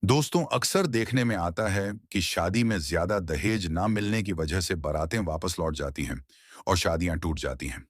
दोस्तों, अक्सर देखने में आता है कि शादी में ज्यादा दहेज ना मिलने की वजह से बारातें वापस लौट जाती हैं और शादियां टूट जाती हैं।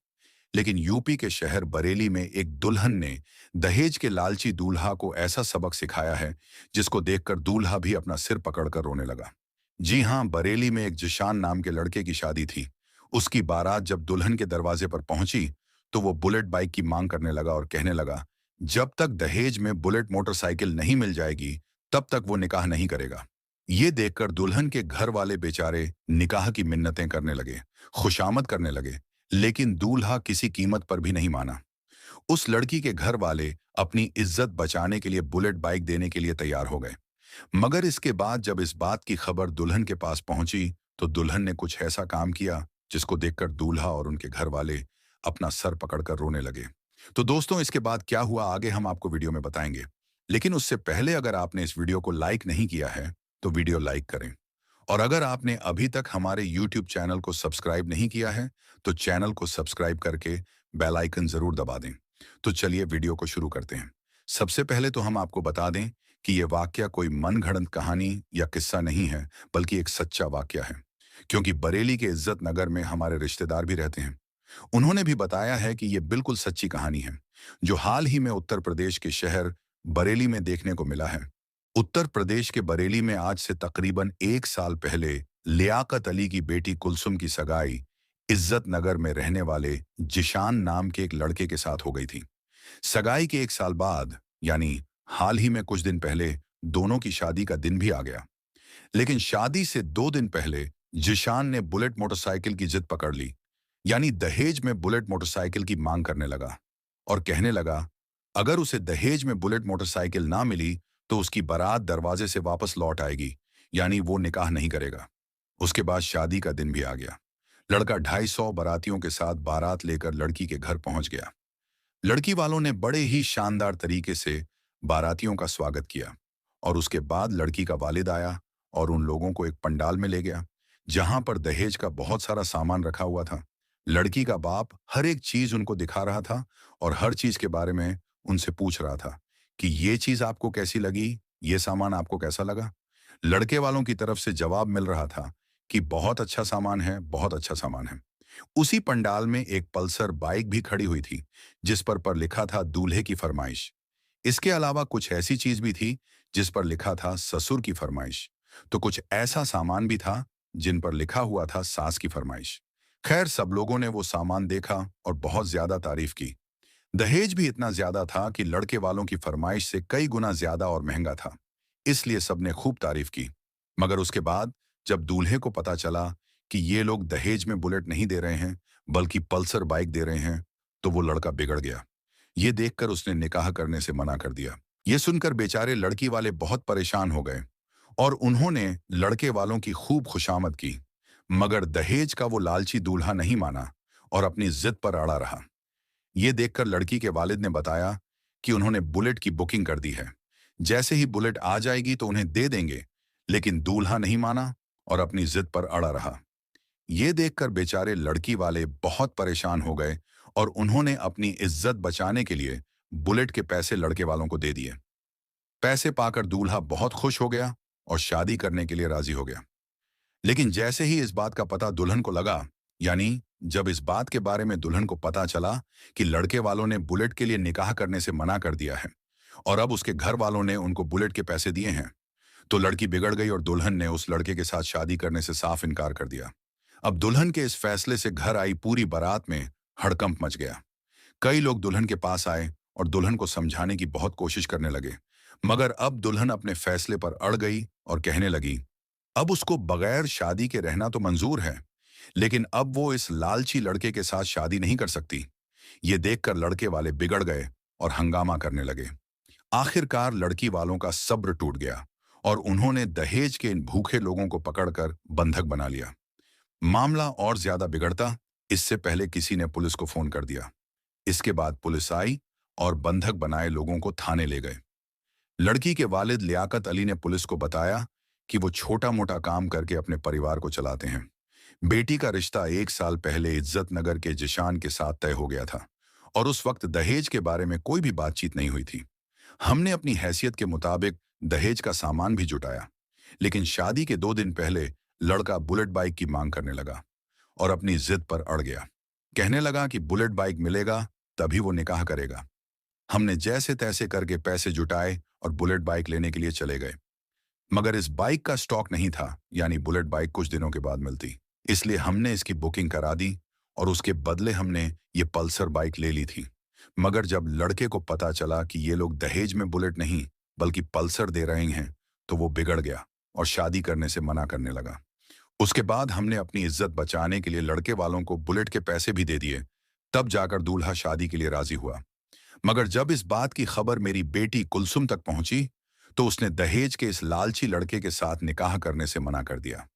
लेकिन यूपी के शहर बरेली में एक दुल्हन ने दहेज के लालची दूल्हा को ऐसा सबक सिखाया है जिसको देखकर दूल्हा भी अपना सिर पकड़कर रोने लगा। जी हां, बरेली में एक जिशान नाम के लड़के की शादी थी। उसकी बारात जब दुल्हन के दरवाजे पर पहुंची तो वो बुलेट बाइक की मांग करने लगा और कहने लगा, जब तक दहेज में बुलेट मोटरसाइकिल नहीं मिल जाएगी तब तक वो निकाह नहीं करेगा। ये देखकर दुल्हन के घर वाले बेचारे निकाह की मिन्नतें करने लगे, खुशामद करने लगे, लेकिन दूल्हा किसी कीमत पर भी नहीं माना। उस लड़की के घर वाले अपनी इज्जत बचाने के लिए बुलेट बाइक देने के लिए तैयार हो गए। मगर इसके बाद जब इस बात की खबर दुल्हन के पास पहुंची तो दुल्हन ने कुछ ऐसा काम किया जिसको देखकर दूल्हा और उनके घर वाले अपना सर पकड़कर रोने लगे। तो दोस्तों, इसके बाद क्या हुआ आगे हम आपको वीडियो में बताएंगे। लेकिन उससे पहले अगर आपने इस वीडियो को लाइक नहीं किया है तो वीडियो लाइक करें। और अगर आपने अभी तक हमारे यूट्यूब चैनल को सब्सक्राइब नहीं किया है तो चैनल को सब्सक्राइब करके बेल आइकन जरूर दबा दें। तो चलिए वीडियो को शुरू करते हैं। सबसे पहले तो हम आपको बता दें कि यह वाकया कोई मनगढ़ंत कहानी या किस्सा नहीं है, बल्कि एक सच्चा वाकया है। क्योंकि बरेली के इज्जत नगर में हमारे रिश्तेदार भी रहते हैं। उन्होंने भी बताया है कि यह बिल्कुल सच्ची कहानी है जो हाल ही में उत्तर प्रदेश के शहर बरेली में देखने को मिला है। उत्तर प्रदेश के बरेली में आज से तकरीबन 1 साल पहले लियाकत अली की बेटी कुलसुम की सगाई इज्जत नगर में रहने वाले जिशान नाम के एक लड़के के साथ हो गई थी। सगाई के 1 साल बाद, यानी हाल ही में कुछ दिन पहले, दोनों की शादी का दिन भी आ गया। लेकिन शादी से 2 दिन पहले जिशान ने बुलेट मोटरसाइकिल की जिद पकड़ ली, यानी दहेज में बुलेट मोटरसाइकिल की मांग करने लगा और कहने लगा अगर उसे दहेज में बुलेट मोटरसाइकिल ना मिली तो उसकी बारात दरवाजे से वापस लौट आएगी, यानी वो निकाह नहीं करेगा। उसके बाद शादी का दिन भी आ गया। लड़का 250 बारातियों के साथ बारात लेकर लड़की के घर पहुंच गया। लड़की वालों ने बड़े ही शानदार तरीके से बारातियों का स्वागत किया और उसके बाद लड़की का वालिद आया और उन लोगों को एक पंडाल में ले गया जहां पर दहेज का बहुत सारा सामान रखा हुआ था। लड़की का बाप हर एक चीज उनको दिखा रहा था और हर चीज के बारे में उनसे पूछ रहा था कि ये चीज आपको कैसी लगी, ये सामान आपको कैसा लगा। लड़के वालों की तरफ से जवाब मिल रहा था कि बहुत अच्छा सामान है, बहुत अच्छा सामान है। उसी पंडाल में एक पल्सर बाइक भी खड़ी हुई थी जिस पर लिखा था दूल्हे की फरमाइश। इसके अलावा कुछ ऐसी चीज भी थी जिस पर लिखा था ससुर की फरमाइश। तो कुछ ऐसा सामान भी था जिन पर लिखा हुआ था सास की फरमाइश। खैर, सब लोगों ने वो सामान देखा और बहुत ज्यादा तारीफ की। दहेज भी इतना ज्यादा था कि लड़के वालों की फरमाइश से कई गुना ज्यादा और महंगा था, इसलिए सबने खूब तारीफ की। मगर उसके बाद जब दूल्हे को पता चला कि ये लोग दहेज में बुलेट नहीं दे रहे हैं बल्कि पल्सर बाइक दे रहे हैं तो वो लड़का बिगड़ गया। ये देखकर उसने निकाह करने से मना कर दिया। ये सुनकर बेचारे लड़की वाले बहुत परेशान हो गए और उन्होंने लड़के वालों की खूब खुशामद की। मगर दहेज का वो लालची दूल्हा नहीं माना और अपनी जिद पर अड़ा रहा। ये देखकर लड़की के वालिद ने बताया कि उन्होंने बुलेट की बुकिंग कर दी है, जैसे ही बुलेट आ जाएगी तो उन्हें दे देंगे। लेकिन दूल्हा नहीं माना और अपनी जिद पर अड़ा रहा। ये देखकर बेचारे लड़की वाले बहुत परेशान हो गए और उन्होंने अपनी इज्जत बचाने के लिए बुलेट के पैसे लड़के वालों को दे दिए। पैसे पाकर दूल्हा बहुत खुश हो गया और शादी करने के लिए राजी हो गया। लेकिन जैसे ही इस बात का पता दुल्हन को लगा, यानी जब इस बात के बारे में दुल्हन को पता चला कि लड़के वालों ने बुलेट के लिए निकाह करने से मना कर दिया है और अब उसके घर वालों ने उनको बुलेट के पैसे दिए हैं, तो लड़की बिगड़ गई और दुल्हन ने उस लड़के के साथ शादी करने से साफ इनकार कर दिया। अब दुल्हन के इस फैसले से घर आई पूरी बारात में हड़कंप मच गया। कई लोग दुल्हन के पास आए और दुल्हन को समझाने की बहुत कोशिश करने लगे, मगर अब दुल्हन अपने फैसले पर अड़ गई और कहने लगी अब उसको बगैर शादी के रहना तो मंजूर है, लेकिन अब वो इस लालची लड़के के साथ शादी नहीं कर सकती। ये देखकर लड़के वाले बिगड़ गए और हंगामा करने लगे। आखिरकार लड़की वालों का सब्र टूट गया और उन्होंने दहेज के इन भूखे लोगों को पकड़कर बंधक बना लिया। मामला और ज्यादा बिगड़ता इससे पहले किसी ने पुलिस को फोन कर दिया। इसके बाद पुलिस आई और बंधक बनाए लोगों को थाने ले गए। लड़की के वालिद लियाकत अली ने पुलिस को बताया कि वो छोटा मोटा काम करके अपने परिवार को चलाते हैं। बेटी का रिश्ता 1 साल पहले इज्जत नगर के जिशान के साथ तय हो गया था और उस वक्त दहेज के बारे में कोई भी बातचीत नहीं हुई थी। हमने अपनी हैसियत के मुताबिक दहेज का सामान भी जुटाया, लेकिन शादी के 2 दिन पहले लड़का बुलेट बाइक की मांग करने लगा और अपनी जिद पर अड़ गया। कहने लगा कि बुलेट बाइक मिलेगा तभी वो निकाह करेगा। हमने जैसे तैसे करके पैसे जुटाए और बुलेट बाइक लेने के लिए चले गए, मगर इस बाइक का स्टॉक नहीं था, यानी बुलेट बाइक कुछ दिनों के बाद मिलती। इसलिए हमने इसकी बुकिंग करा दी और उसके बदले हमने ये पल्सर बाइक ले ली थी। मगर जब लड़के को पता चला कि ये लोग दहेज में बुलेट नहीं बल्कि पल्सर दे रहे हैं, तो वो बिगड़ गया और शादी करने से मना करने लगा। उसके बाद हमने अपनी इज्जत बचाने के लिए लड़के वालों को बुलेट के पैसे भी दे दिए, तब जाकर दूल्हा शादी के लिए राजी हुआ। मगर जब इस बात की खबर मेरी बेटी कुलसुम तक पहुंची, तो उसने दहेज के इस लालची लड़के के साथ निकाह करने से मना कर दिया।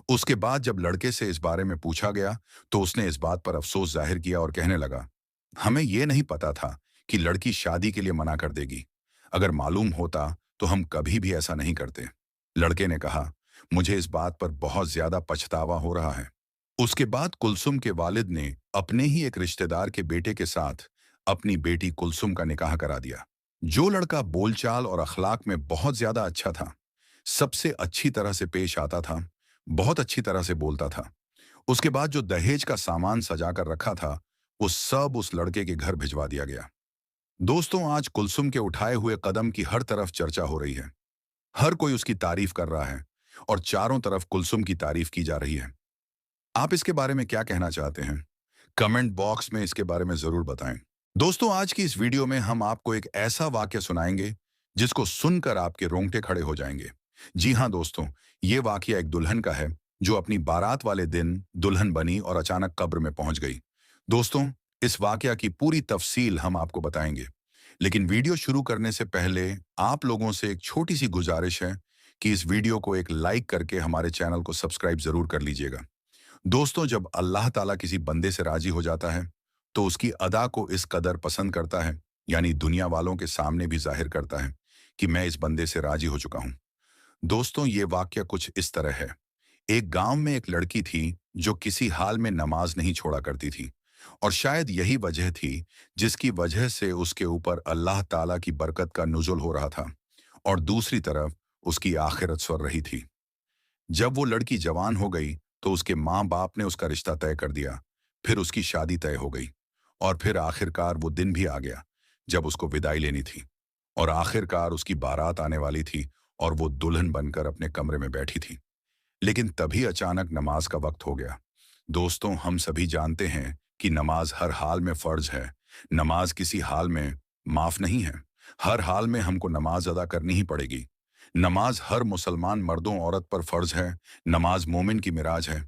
उसके बाद जब लड़के से इस बारे में पूछा गया, तो उसने इस बात पर अफसोस जाहिर किया और कहने लगा, हमें यह नहीं पता था कि लड़की शादी के लिए मना कर देगी। अगर मालूम होता तो हम कभी भी ऐसा नहीं करते। लड़के ने कहा, मुझे इस बात पर बहुत ज्यादा पछतावा हो रहा है। उसके बाद कुलसुम के वालिद ने अपने ही एक रिश्तेदार के बेटे के साथ अपनी बेटी कुलसुम का निकाह करा दिया। जो लड़का बोलचाल और अखलाक में बहुत ज्यादा अच्छा था, सबसे अच्छी तरह से पेश आता था, बहुत अच्छी तरह से बोलता था, उसके बाद जो दहेज का सामान सजा कर रखा था, वो सब उस लड़के के घर भिजवा दिया गया। दोस्तों, आज कुलसुम के उठाए हुए कदम की हर तरफ चर्चा हो रही है। हर कोई उसकी तारीफ कर रहा है और चारों तरफ कुलसुम की तारीफ की जा रही है। आप इसके बारे में क्या कहना चाहते हैं? कमेंट बॉक्स में इसके बारे में जरूर बताएं। दोस्तों, आज की इस वीडियो में हम आपको एक ऐसा वाक्य सुनाएंगे जिसको सुनकर आपके रोंगटे खड़े हो जाएंगे। जी हाँ दोस्तों, ये वाकया एक दुल्हन का है जो अपनी बारात वाले दिन दुल्हन बनी और अचानक कब्र में पहुंच गई। दोस्तों, इस वाकया की पूरी तफसील हम आपको बताएंगे, लेकिन वीडियो शुरू करने से पहले आप लोगों से एक छोटी सी गुजारिश है कि इस वीडियो को एक लाइक करके हमारे चैनल को सब्सक्राइब जरूर कर लीजिएगा। दोस्तों, जब अल्लाह ताला किसी बंदे से राजी हो जाता है, तो उसकी अदा को इस कदर पसंद करता है, यानी दुनिया वालों के सामने भी जाहिर करता है कि मैं इस बंदे से राजी हो चुका हूं। दोस्तों, ये वाक्य कुछ इस तरह है। एक गांव में एक लड़की थी जो किसी हाल में नमाज नहीं छोड़ा करती थी, और शायद यही वजह थी जिसकी वजह से उसके ऊपर अल्लाह ताला की बरकत का नुज़ुल हो रहा था, और दूसरी तरफ उसकी आखिरत स्वर रही थी। जब वो लड़की जवान हो गई, तो उसके माँ बाप ने उसका रिश्ता तय कर दिया। फिर उसकी शादी तय हो गई, और फिर आखिरकार वो दिन भी आ गया जब उसको विदाई लेनी थी, और आखिरकार उसकी बारात आने वाली थी और वो दुल्हन बनकर अपने कमरे में बैठी थी। लेकिन तभी अचानक नमाज का वक्त हो गया। दोस्तों, हम सभी जानते हैं कि नमाज हर हाल में फर्ज है। नमाज किसी हाल में माफ नहीं है। हर हाल में हमको नमाज अदा करनी ही पड़ेगी। नमाज हर मुसलमान मर्दों औरत पर फर्ज है। नमाज मोमिन की मिराज है,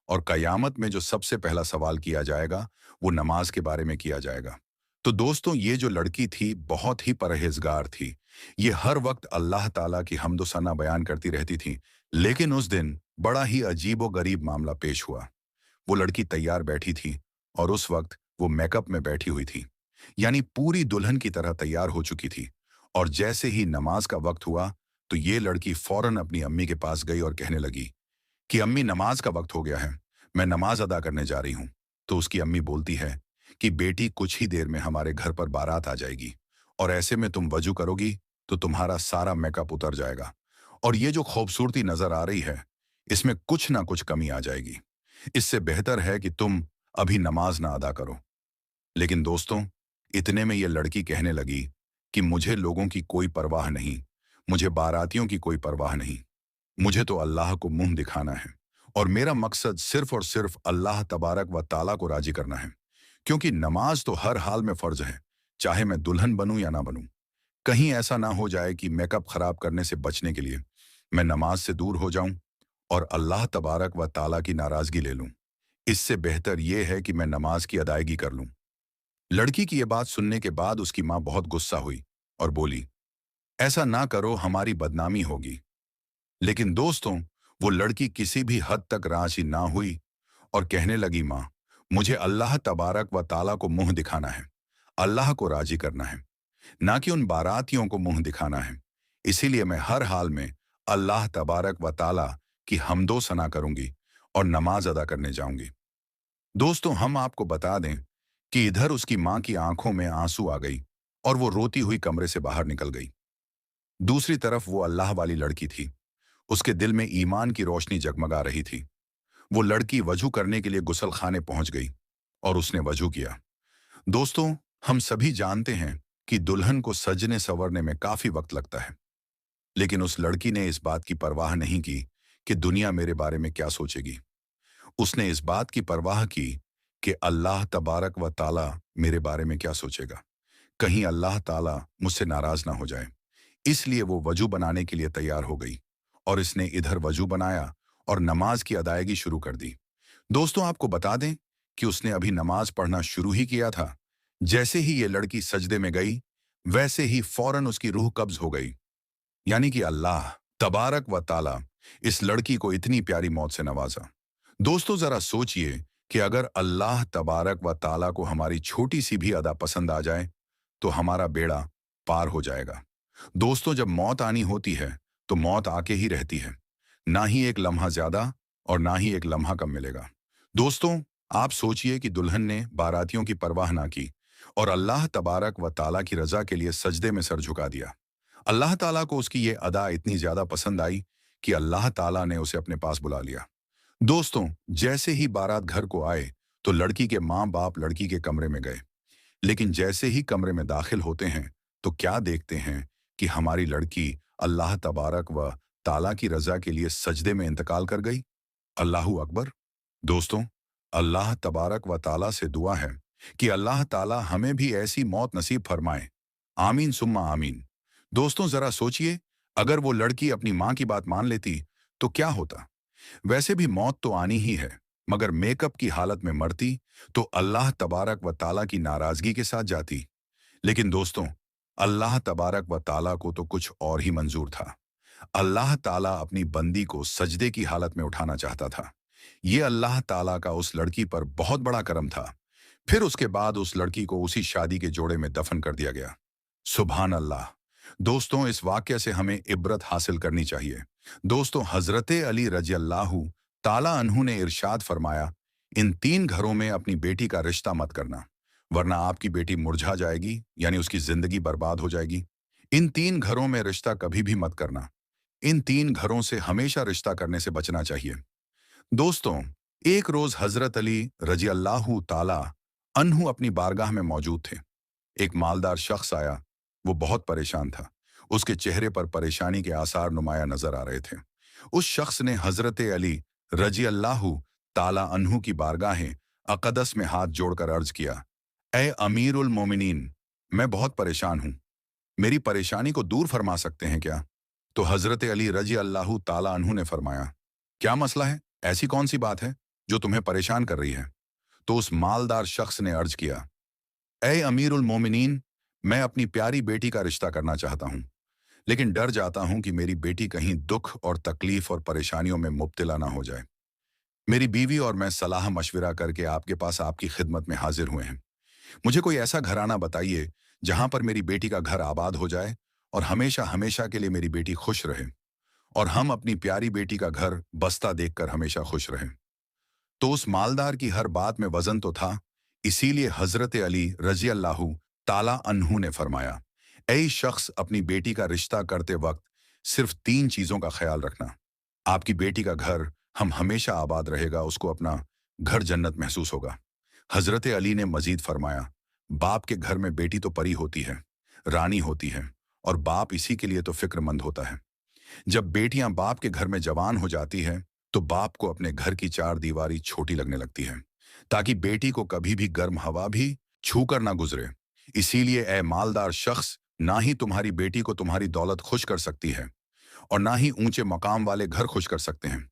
और कयामत में जो सबसे पहला सवाल किया जाएगा, वो नमाज के बारे में किया जाएगा। तो दोस्तों, ये जो लड़की थी बहुत ही परहेजगार थी। ये हर वक्त अल्लाह ताला की हम्दो सना बयान करती रहती थी। लेकिन उस दिन बड़ा ही अजीबो गरीब मामला पेश हुआ। वो लड़की तैयार बैठी थी, और उस वक्त वो मेकअप में बैठी हुई थी, यानी पूरी दुल्हन की तरह तैयार हो चुकी थी। और जैसे ही नमाज का वक्त हुआ, तो ये लड़की फौरन अपनी अम्मी के पास गई और कहने लगी कि अम्मी, नमाज का वक्त हो गया है, मैं नमाज अदा करने जा रही हूँ। तो उसकी अम्मी बोलती है कि बेटी, कुछ ही देर में हमारे घर पर बारात आ जाएगी, और ऐसे में तुम वजू करोगी तो तुम्हारा सारा मेकअप उतर जाएगा, और ये जो खूबसूरती नजर आ रही है, इसमें कुछ ना कुछ कमी आ जाएगी। इससे बेहतर है कि तुम अभी नमाज ना अदा करो। लेकिन दोस्तों, इतने में ये लड़की कहने लगी कि मुझे लोगों की कोई परवाह नहीं, मुझे बारातियों की कोई परवाह नहीं, मुझे तो अल्लाह को मुंह दिखाना है, और मेरा मकसद सिर्फ और सिर्फ अल्लाह तबारक व ताला को राजी करना है। क्योंकि नमाज तो हर हाल में फर्ज है, चाहे मैं दुल्हन बनूं या ना बनूं। कहीं ऐसा ना हो जाए कि मेकअप खराब करने से बचने के लिए मैं नमाज से दूर हो जाऊं और अल्लाह तबारक व ताला की नाराजगी ले लूं। इससे बेहतर यह है कि मैं नमाज की अदायगी कर लूं। लड़की की यह बात सुनने के बाद उसकी माँ बहुत गुस्सा हुई और बोली, ऐसा ना करो, हमारी बदनामी होगी। लेकिन दोस्तों, वो लड़की किसी भी हद तक राजी ना हुई और कहने लगी, माँ, मुझे अल्लाह तबारक व ताला को मुंह दिखाना है, अल्लाह को राजी करना है, ना कि उन बारातियों को मुंह दिखाना है। इसीलिए मैं हर हाल में अल्लाह तबारक व ताला की हमदो सना करूंगी और नमाज अदा करने जाऊंगी। दोस्तों, हम आपको बता दें कि इधर उसकी माँ की आंखों में आंसू आ गई और वो रोती हुई कमरे से बाहर निकल गई। दूसरी तरफ वो अल्लाह वाली लड़की थी। उसके दिल में ईमान की रोशनी जगमगा रही थी। वो लड़की वजू करने के लिए गुसल खाने पहुंच गई और उसने वजू किया। दोस्तों, हम सभी जानते हैं कि दुल्हन को सजने संवरने में काफी वक्त लगता है, लेकिन उस लड़की ने इस बात की परवाह नहीं की कि दुनिया मेरे बारे में क्या सोचेगी। उसने इस बात की परवाह की कि अल्लाह तबारक व ताला मेरे बारे में क्या सोचेगा। कहीं अल्लाह ताला मुझसे नाराज ना हो जाए। इसलिए वो वजू बनाने के लिए तैयार हो गई और इसने इधर वजू बनाया और नमाज की अदायगी शुरू कर दी। दोस्तों, आपको बता दें कि उसने अभी नमाज पढ़ना शुरू ही किया था। जैसे ही ये लड़की सजदे में गई, वैसे ही फौरन उसकी रूह कब्ज हो गई। यानी कि अल्लाह तबारक व ताला इस लड़की को इतनी प्यारी मौत से नवाजा। दोस्तों, जरा सोचिए कि अगर अल्लाह तबारक व ताला को हमारी छोटी सी भी अदा पसंद आ जाए तो हमारा बेड़ा पार हो जाएगा। दोस्तों, जब मौत आनी होती है तो मौत आके ही रहती है। ना ही एक लम्हा ज्यादा और ना ही एक लम्हा कम मिलेगा। दोस्तों, आप सोचिए कि दुल्हन ने बारातियों की परवाह ना की और अल्लाह तबारक व ताला की रजा के लिए सजदे में सर झुका दिया। अल्लाह ताला को उसकी ये अदा इतनी ज्यादा पसंद आई कि अल्लाह ताला ने उसे अपने पास बुला लिया। दोस्तों, जैसे ही बारात घर को आए तो लड़की के माँ बाप लड़की के कमरे में गए। लेकिन जैसे ही कमरे में दाखिल होते हैं तो क्या देखते हैं कि हमारी लड़की अल्लाह तबारक व ताला की रजा के लिए सजदे में इंतकाल कर गई। अल्लाहू अकबर। दोस्तों, अल्लाह तबारक व ताला से दुआ है कि अल्लाह ताला हमें भी ऐसी मौत नसीब फरमाए। आमीन सुम्मा आमीन। दोस्तों, जरा सोचिए, अगर वो लड़की अपनी माँ की बात मान लेती तो क्या होता। वैसे भी मौत तो आनी ही है, मगर मेकअप की हालत में मरती तो अल्लाह तबारक व ताला की नाराजगी के साथ जाती। लेकिन दोस्तों, अल्लाह तबारक व ताला को तो कुछ और ही मंजूर था। अल्लाह ताला अपनी बंदी को सजदे की हालत में उठाना चाहता था। ये अल्लाह ताला का उस लड़की पर बहुत बड़ा करम था। फिर उसके बाद उस लड़की को उसी शादी के जोड़े में दफन कर दिया गया। सुभान अल्लाह। दोस्तों, इस वाक्य से हमें इब्रत हासिल करनी चाहिए। दोस्तों, हजरते अली रजी अल्लाहु ताला अन्हु ने इरशाद फरमाया, इन तीन घरों में अपनी बेटी का रिश्ता मत करना, वरना आपकी बेटी मुरझा जाएगी, यानी उसकी जिंदगी बर्बाद हो जाएगी। इन तीन घरों में रिश्ता कभी भी मत करना। इन तीन घरों से हमेशा रिश्ता करने से बचना चाहिए। दोस्तों, एक रोज हजरत अली रजी अल्लाहु ताला अन्हु अपनी बारगाह में मौजूद थे। एक मालदार शख्स आया। वो बहुत परेशान था। उसके चेहरे पर परेशानी के आसार नुमाया नजर आ रहे थे। उस शख्स ने हजरत अली रजी अल्लाहु ताला अन्हु की बारगाहें अकदस में हाथ जोड़कर अर्ज किया, ए अमीरुल मोमिनीन, मैं बहुत परेशान हूं। मेरी परेशानी को दूर फरमा सकते हैं क्या? तो हजरत अली रजी अल्लाहु ताला अन्हु ने फरमाया, क्या मसला है? ऐसी कौन सी बात है जो तुम्हें परेशान कर रही है? तो उस मालदार शख्स ने अर्ज किया, ए अमीरुल मोमिनीन, मैं अपनी प्यारी बेटी का रिश्ता करना चाहता हूं, लेकिन डर जाता हूं कि मेरी बेटी कहीं दुख और तकलीफ और परेशानियों में मुब्तला ना हो जाए। मेरी बीवी और मैं सलाह मशविरा करके आपके पास आपकी खिदमत में हाजिर हुए हैं। मुझे कोई ऐसा घराना बताइए जहां पर मेरी बेटी का घर आबाद हो जाए और हमेशा हमेशा के लिए मेरी बेटी खुश रहे और हम अपनी प्यारी बेटी का घर बसता देखकर हमेशा खुश रहें। तो उस मालदार की हर बात में वजन तो था, इसीलिए हजरत अली रजी अल्लाहु ताला अन्हु ने फरमाया, ऐ शख्स, अपनी बेटी का रिश्ता करते वक्त सिर्फ तीन चीजों का ख्याल रखना। आपकी बेटी का घर हम हमेशा आबाद रहेगा, उसको अपना घर जन्नत महसूस होगा। हजरत अली ने मजीद फरमाया, बाप के घर में बेटी तो परी होती है, रानी होती है, और बाप इसी के लिए तो फिक्रमंद होता है। जब बेटियां बाप के घर में जवान हो जाती है तो बाप को अपने घर की चार दीवारी छोटी लगने लगती है, ताकि बेटी को कभी भी गर्म हवा भी छूकर ना गुजरे। इसीलिए ए मालदार शख्स, ना ही तुम्हारी बेटी को तुम्हारी दौलत खुश कर सकती है और ना ही ऊंचे मकाम वाले घर खुश कर सकते हैं।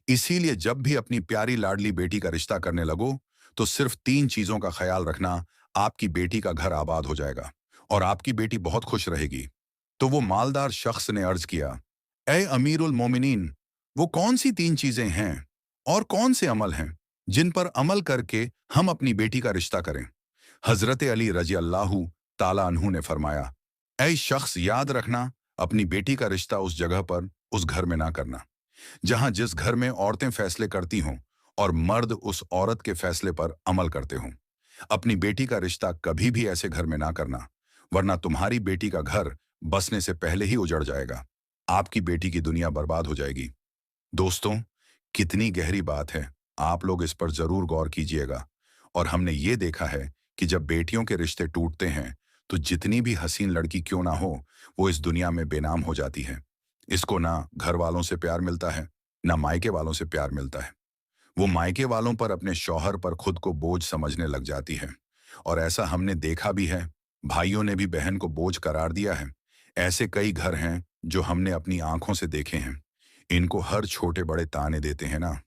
इसीलिए जब भी अपनी प्यारी लाडली बेटी का रिश्ता करने लगो तो सिर्फ तीन चीजों का ख्याल रखना, आपकी बेटी का घर आबाद हो जाएगा और आपकी बेटी बहुत खुश रहेगी। तो वो मालदार शख्स ने अर्ज किया, ए अमीरुल मोमिनीन, वो कौन सी तीन चीजें हैं और कौन से अमल हैं जिन पर अमल करके हम अपनी बेटी का रिश्ता करें? हजरत अली रजी अल्लाहु ताला अन्हु ने फरमाया, ऐ शख्स, याद रखना, अपनी बेटी का रिश्ता उस जगह पर, उस घर में ना करना जहां जिस घर में औरतें फैसले करती हों और मर्द उस औरत के फैसले पर अमल करते हों। अपनी बेटी का रिश्ता कभी भी ऐसे घर में ना करना। वरना तुम्हारी बेटी का घर बसने से पहले ही उजड़ जाएगा। आपकी बेटी की दुनिया बर्बाद हो जाएगी। दोस्तों, कितनी गहरी बात है। आप लोग इस पर जरूर गौर कीजिएगा। और हमने ये देखा है कि जब बेटियों के रिश्ते टूटते हैं तो जितनी भी हसीन लड़की क्यों ना हो, वो इस दुनिया में बेनाम हो जाती है। इसको ना घर वालों से प्यार मिलता है, ना मायके वालों से प्यार मिलता है। वो मायके वालों पर, अपने शौहर पर खुद को बोझ समझने लग जाती है। और ऐसा हमने देखा भी है। भाइयों ने भी बहन को बोझ करार दिया है। ऐसे कई घर हैं जो हमने अपनी आंखों से देखे हैं। इनको हर छोटे बड़े ताने देते हैं ना।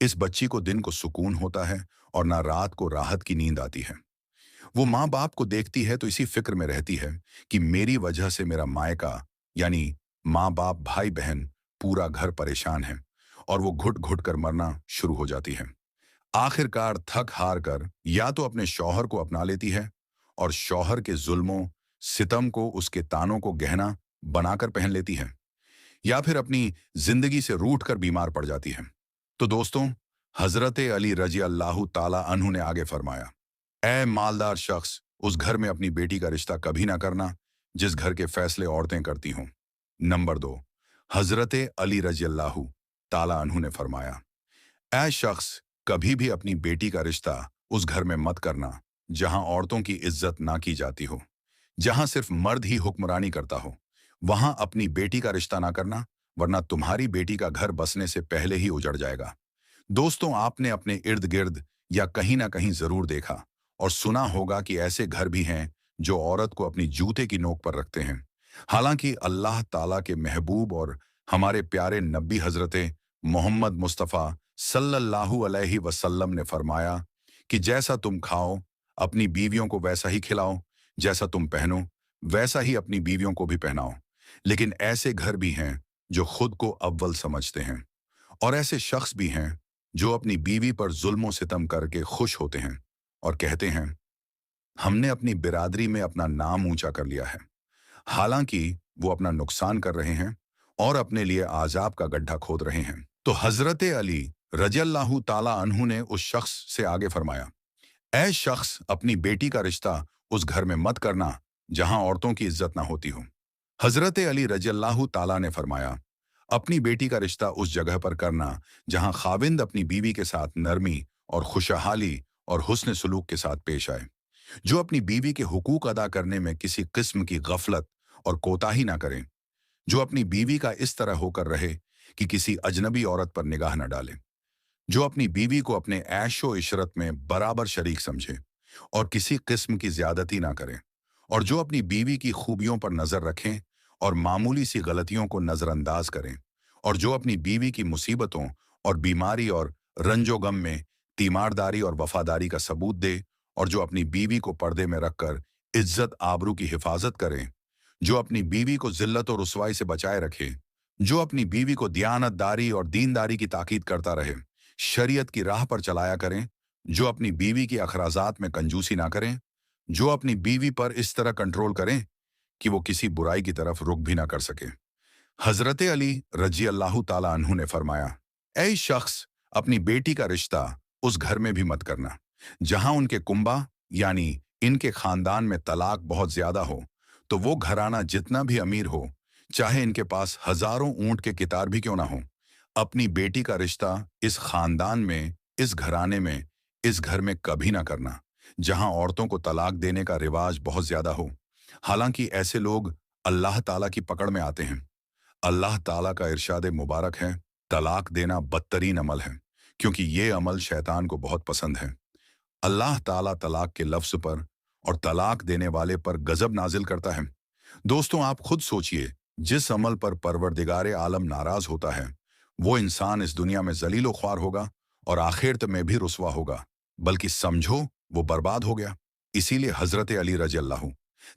इस बच्ची को दिन को सुकून होता है और ना रात को राहत की नींद आती है। वो माँ बाप को देखती है तो इसी फिक्र में रहती है कि मेरी वजह से मेरा मायका, यानी माँ बाप भाई बहन, पूरा घर परेशान है। और वो घुट घुट कर मरना शुरू हो जाती है। आखिरकार थक हार कर या तो अपने शौहर को अपना लेती है और शौहर के जुल्मों सितम को, उसके तानों को गहना बनाकर पहन लेती है, या फिर अपनी जिंदगी से रूठ कर बीमार पड़ जाती है। तो दोस्तों, हजरत अली रजी अल्लाह ताला अन्हु ने आगे फरमाया, ऐ मालदार शख्स, उस घर में अपनी बेटी का रिश्ता कभी ना करना जिस घर के फैसले औरतें करती हों। नंबर 2, हजरत अली रजी अल्लाह ताला अन्हु ने फरमाया, ऐ शख्स, कभी भी अपनी बेटी का रिश्ता उस घर में मत करना जहां औरतों की इज्जत ना की जाती हो, जहां सिर्फ मर्द ही हुक्मरानी करता हो। वहां अपनी बेटी का रिश्ता ना करना, वरना तुम्हारी बेटी का घर बसने से पहले ही उजड़ जाएगा। दोस्तों, आपने अपने इर्द गिर्द या कहीं ना कहीं जरूर देखा और सुना होगा कि ऐसे घर भी हैं जो औरत को अपनी जूते की नोक पर रखते हैं। हालांकि अल्लाह ताला के महबूब और हमारे प्यारे नबी हजरत मोहम्मद मुस्तफ़ा सल्लल्लाहु अलैहि वसल्लम ने फरमाया कि जैसा तुम खाओ अपनी बीवियों को वैसा ही खिलाओ, जैसा तुम पहनो वैसा ही अपनी बीवियों को भी पहनाओ। लेकिन ऐसे घर भी हैं जो खुद को अव्वल समझते हैं, और ऐसे शख्स भी हैं जो अपनी बीवी पर जुल्म सितम करके खुश होते हैं और कहते हैं, हमने अपनी बिरादरी में अपना नाम ऊंचा कर लिया है। हालांकि वो अपना नुकसान कर रहे हैं और अपने लिए आजाब का गड्ढा खोद रहे हैं। तो हजरत अली रज़ियल्लाहु ताला अन्हु ने उस शख्स से आगे फरमाया, ऐ शख्स, अपनी बेटी का रिश्ता उस घर में मत करना जहां औरतों की इज्जत ना होती हो। हजरत अली रज़ियल्लाहु ताला ने फरमाया, अपनी बेटी का रिश्ता उस जगह पर करना जहां खाविंद अपनी बीवी के साथ नरमी और खुशहाली और हुस्न सलूक के साथ पेश आए, जो अपनी बीवी के हुकूक अदा करने में किसी किस्म की गफलत और कोताही ना करें, जो अपनी बीवी का इस तरह होकर रहे कि किसी अजनबी औरत पर निगाह न डाले, जो अपनी बीवी को अपने ऐशो इशरत में बराबर शरीक समझे और किसी किस्म की ज्यादती ना करें, और जो अपनी बीवी की खूबियों पर नजर रखें और मामूली सी गलतियों को नजरअंदाज करें, और जो अपनी बीवी की मुसीबतों और बीमारी और रंजो गम में तीमारदारी और वफादारी का सबूत दे, और जो अपनी बीवी को पर्दे में रखकर इज्जत आबरू की हिफाजत करे, जो अपनी बीवी को जिल्लत और रुसवाई से बचाए रखे, जो अपनी बीवी को दियानतदारी और दीनदारी की ताकीद करता रहे, शरीयत की राह पर चलाया करें, जो अपनी बीवी की अखराजात में कंजूसी ना करें, जो अपनी बीवी पर इस तरह कंट्रोल करें कि वो किसी बुराई की तरफ रुख भी ना कर सके। हजरत अली रजी अल्लाह ताला अन्हु ने फरमाया, ऐ शख्स, अपनी बेटी का रिश्ता उस घर में भी मत करना जहां उनके कुंबा, यानी इनके खानदान में तलाक बहुत ज्यादा हो। तो वो घराना जितना भी अमीर हो, चाहे इनके पास हजारों ऊंट के कितार भी क्यों ना हो, अपनी बेटी का रिश्ता इस खानदान में, इस घराने में, इस घर में कभी ना करना जहां औरतों को तलाक देने का रिवाज बहुत ज्यादा हो। हालांकि ऐसे लोग अल्लाह ताला की पकड़ में आते हैं। अल्लाह ताला का इरशाद मुबारक है, तलाक देना बदतरीन अमल है, क्योंकि ये अमल शैतान को बहुत पसंद है। अल्लाह ताला तलाक के लफ्ज पर और तलाक देने वाले पर गजब नाजिल करता है। दोस्तों, आप खुद सोचिए, जिस अमल पर परवरदिगारे आलम नाराज होता है, वो इंसान इस दुनिया में जलीलो ख्वार होगा और आखिरत में भी रुसवा होगा, बल्कि समझो वो बर्बाद हो गया। इसीलिए हजरत अली रजी अल्लाह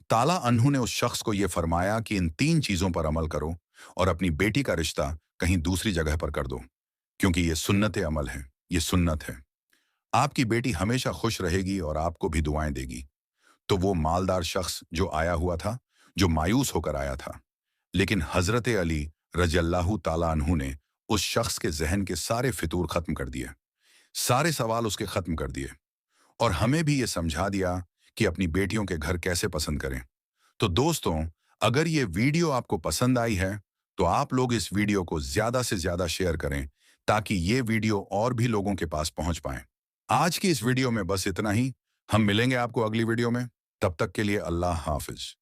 ताला अन्हु ने उस शख्स को यह फरमाया कि इन 3 चीजों पर अमल करो और अपनी बेटी का रिश्ता कहीं दूसरी जगह पर कर दो, क्योंकि ये सुन्नत अमल है, ये सुन्नत है। आपकी बेटी हमेशा खुश रहेगी और आपको भी दुआएं देगी। तो वो मालदार शख्स जो आया हुआ था, जो मायूस होकर आया था, लेकिन हजरत अली रज़ियल्लाहु ताला अन्हु ने उस शख्स के जहन के सारे फितूर खत्म कर दिए, सारे सवाल उसके खत्म कर दिए, और हमें भी ये समझा दिया कि अपनी बेटियों के घर कैसे पसंद करें। तो दोस्तों, अगर ये वीडियो आपको पसंद आई है, तो आप लोग इस वीडियो को ज़्यादा से ज़्यादा शेयर करें, ताकि ये वीडियो और भी लोगों के पास पहुंच पाए। आज की इस वीडियो में बस इतना ही। हम मिलेंगे आपको अगली वीडियो में। तब तक के लिए अल्लाह हाफ़िज़।